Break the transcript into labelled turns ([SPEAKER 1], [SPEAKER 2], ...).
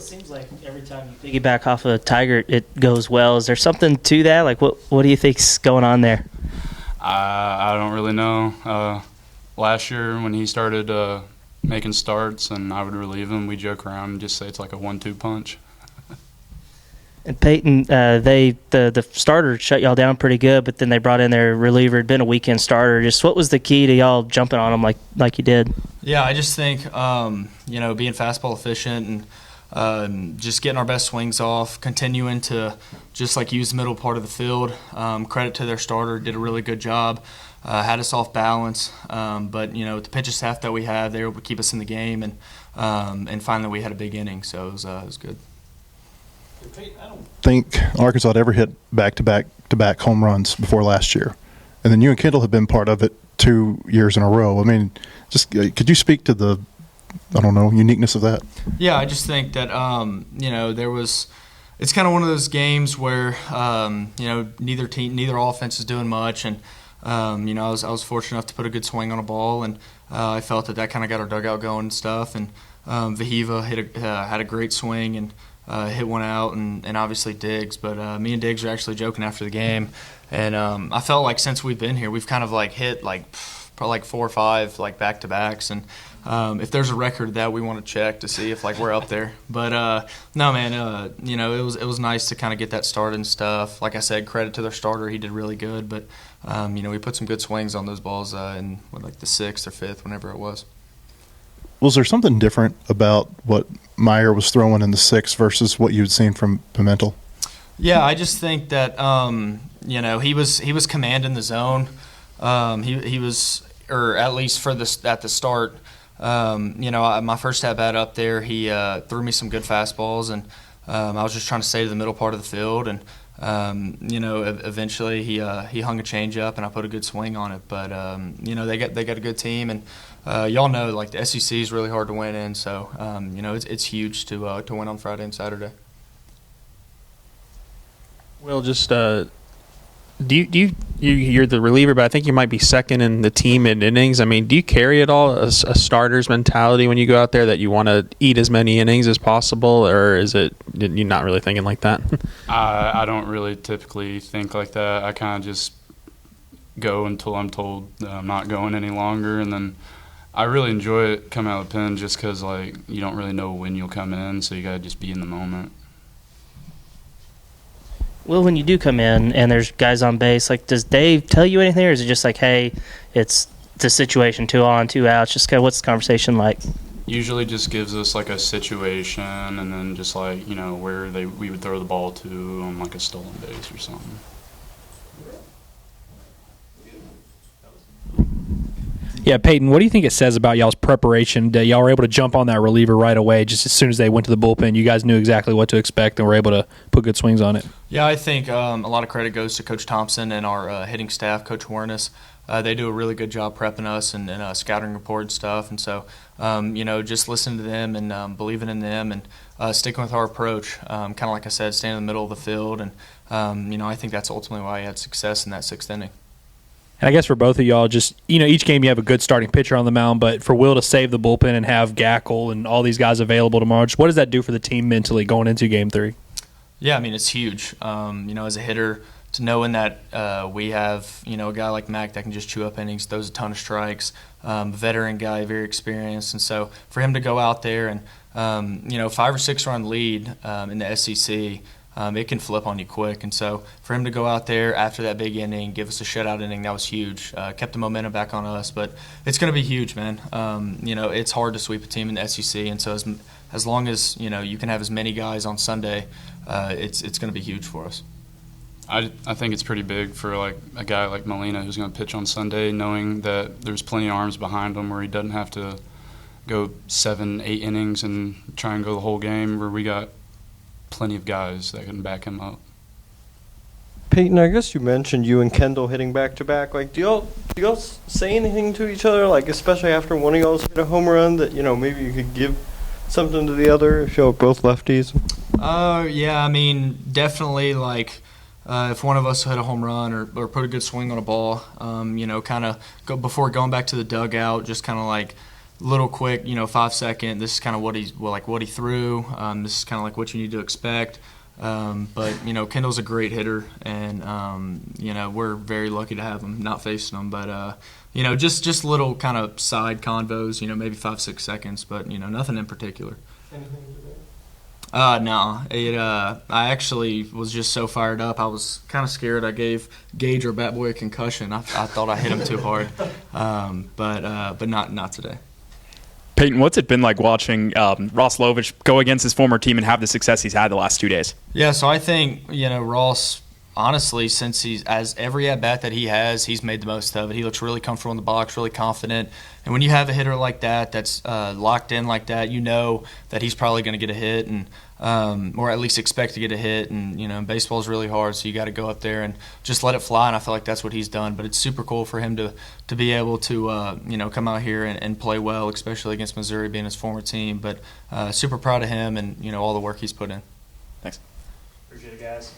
[SPEAKER 1] seems like every time you piggyback off of Tiger, it goes well. Is there something to that? Like, what do you think's going on there?
[SPEAKER 2] I don't really know. Last year when he started making starts and I would relieve him, we joke around and just say it's like a 1-2 punch.
[SPEAKER 1] And Peyton, the starter shut y'all down pretty good, but then they brought in their reliever. It'd been a weekend starter. Just what was the key to y'all jumping on him like you did?
[SPEAKER 3] Yeah, I just think being fastball efficient and just getting our best swings off, continuing to just like use the middle part of the field. Credit to their starter, did a really good job. Had us off balance, but with the pitching staff that we have, they were able to keep us in the game, and finally we had a big inning, so it was good.
[SPEAKER 4] I don't think Arkansas had ever hit back-to-back home runs before last year, and then you and Kendall have been part of it 2 years in a row. I mean, just could you speak to the uniqueness of that?
[SPEAKER 3] Yeah, I just think that there was. It's kind of one of those games where neither offense is doing much, and I was fortunate enough to put a good swing on a ball, and I felt that kind of got our dugout going and stuff. And Vahiva had a great swing and hit one out, and obviously Diggs. But me and Diggs were actually joking after the game, and I felt like since we've been here, we've kind of hit probably 4 or 5 back to backs, and if there's a record of that, we want to check to see if we're up there. But no, man, it was nice to kind of get that started and stuff. Like I said, credit to their starter, he did really good. But we put some good swings on those balls in the 6th or 5th, whenever it was.
[SPEAKER 4] Was there something different about what Meyer was throwing in the 6th versus what you'd seen from Pimentel?
[SPEAKER 3] Yeah, I just think that he was commanding the zone. He was, or at least at the start. My first at bat up there, he threw me some good fastballs, and I was just trying to stay to the middle part of the field, and eventually he hung a changeup, and I put a good swing on it. But they got a good team, and y'all know the SEC is really hard to win in, so it's huge to win on Friday and Saturday.
[SPEAKER 5] Well, just you're the reliever, but I think you might be second in the team in innings. I mean, do you carry at all a starter's mentality when you go out there that you want to eat as many innings as possible, or is it you're not really thinking like that?
[SPEAKER 2] I don't really typically think like that. I kind of just go until I'm told that I'm not going any longer, and then I really enjoy it coming out of the pen just because you don't really know when you'll come in, so you got to just be in the moment.
[SPEAKER 1] Well, when you do come in and there's guys on base, does Dave tell you anything, or is it just hey, it's a situation, 2 on, 2 outs? Just kind of what's the conversation like?
[SPEAKER 2] Usually just gives us a situation, and then just where we would throw the ball to on a stolen base or something.
[SPEAKER 6] Yeah, Peyton, what do you think it says about y'all's preparation that y'all were able to jump on that reliever right away just as soon as they went to the bullpen? You guys knew exactly what to expect and were able to put good swings on it.
[SPEAKER 3] Yeah, I think a lot of credit goes to Coach Thompson and our hitting staff, Coach Wernes. They do a really good job prepping us and scouting report and stuff. And so, just listening to them and believing in them and sticking with our approach, kind of like I said, staying in the middle of the field. And, I think that's ultimately why I had success in that 6th inning.
[SPEAKER 6] And I guess for both of y'all, just, each game you have a good starting pitcher on the mound, but for Will to save the bullpen and have Gackle and all these guys available tomorrow, just what does that do for the team mentally going into Game 3?
[SPEAKER 3] Yeah, it's huge. As a hitter, to knowing that we have, a guy like Mac that can just chew up innings, throws a ton of strikes, veteran guy, very experienced. And so for him to go out there and, 5 or 6 run lead in the SEC, it can flip on you quick. And so for him to go out there after that big inning, give us a shutout inning, that was huge. Kept the momentum back on us. But it's going to be huge, man. It's hard to sweep a team in the SEC. And so as long as, you can have as many guys on Sunday, it's going to be huge for us.
[SPEAKER 2] I think it's pretty big for a guy like Molina who's going to pitch on Sunday, knowing that there's plenty of arms behind him where he doesn't have to go 7, 8 innings and try and go the whole game, where we got plenty of guys that can back him up.
[SPEAKER 7] Peyton, I guess you mentioned you and Kendall hitting back-to-back. Do y'all say anything to each other, especially after one of y'all hit a home run, that, maybe you could give something to the other if y'all are both lefties?
[SPEAKER 3] Yeah, definitely, if one of us hit a home run or put a good swing on a ball, kind of before going back to the dugout, just kind of little quick, 5-second. This is kind of what he threw. This is kind of like what you need to expect. But Kendall's a great hitter, and we're very lucky to have him. Not facing him, but just little kind of side convos. Maybe 5-6 seconds, but nothing in particular. No. I actually was just so fired up. I was kind of scared. I gave Gage, our bat boy, a concussion. I thought I hit him too hard, but not today.
[SPEAKER 8] Peyton, what's it been like watching Ross Lovich go against his former team and have the success he's had the last 2 days?
[SPEAKER 3] Yeah, so I think Ross, honestly, since as every at bat that he has, he's made the most of it. He looks really comfortable in the box, really confident. And when you have a hitter like that, that's locked in like that, you know that he's probably going to get a hit, and or at least expect to get a hit. And baseball is really hard, so you got to go up there and just let it fly. And I feel like that's what he's done. But it's super cool for him to be able to come out here and play well, especially against Missouri, being his former team. But super proud of him and all the work he's put in.
[SPEAKER 8] Thanks.
[SPEAKER 1] Appreciate it, guys.